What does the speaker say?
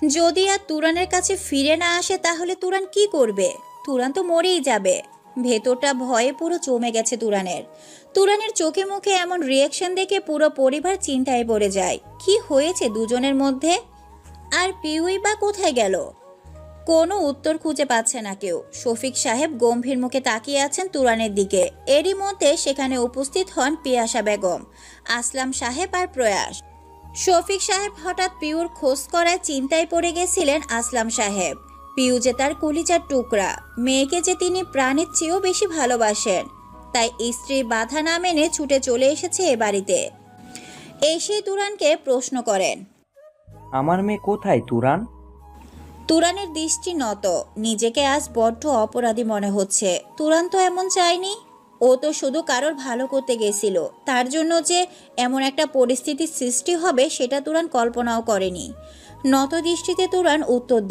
যদি আর তুরানের কাছে ফিরে না আসে তাহলে তুরান কি করবে? তুরান তো মরেই যাবে। ভেতরটা ভয়ে পুরো জমে গেছে তুরানের। তুরানের চোখে মুখে এমন রিয়াকশন দেখে পুরো পরিবার চিন্তায় পড়ে যায়। কি হয়েছে দুজনের মধ্যে? আর পিউই বা কোথায় গেল? কোনো উত্তর খুঁজে পাচ্ছে না কেউ। শফিক সাহেব গম্ভীর মুখে তাকিয়ে আছেন তুরানের দিকে। এরই মধ্যে সেখানে উপস্থিত হন পিয়াসা বেগম, আসলাম সাহেব আর প্রয়াস। শফিক সাহেব হঠাৎ পিউর খোঁজ করায় চিন্তায় পড়ে গেছিলেন আসলাম সাহেব। পিউ যে তার কলিজার টুকরা, মেয়েকে যে তিনি প্রাণের চেয়েও বেশি ভালোবাসেন, তাই স্ত্রীর বাধা না মেনে ছুটে চলে এসেছে এ বাড়িতে। এসেই তুরানকে প্রশ্ন করেন। আমার মেয়ে কোথায় তুরান? তুরানের দৃষ্টি নত। নিজেকে আজ বড্ড অপরাধী মনে হচ্ছে। তুরান তো এমন চায়নি। ও তো শুধু কারোর ভালো করতে গেছিল। তার জন্য যে এমন একটা পরিস্থিতির সৃষ্টি হবে সেটা তুরান কল্পনাও করেনি। নত দৃষ্টিতে তুরান উত্তর দেয়।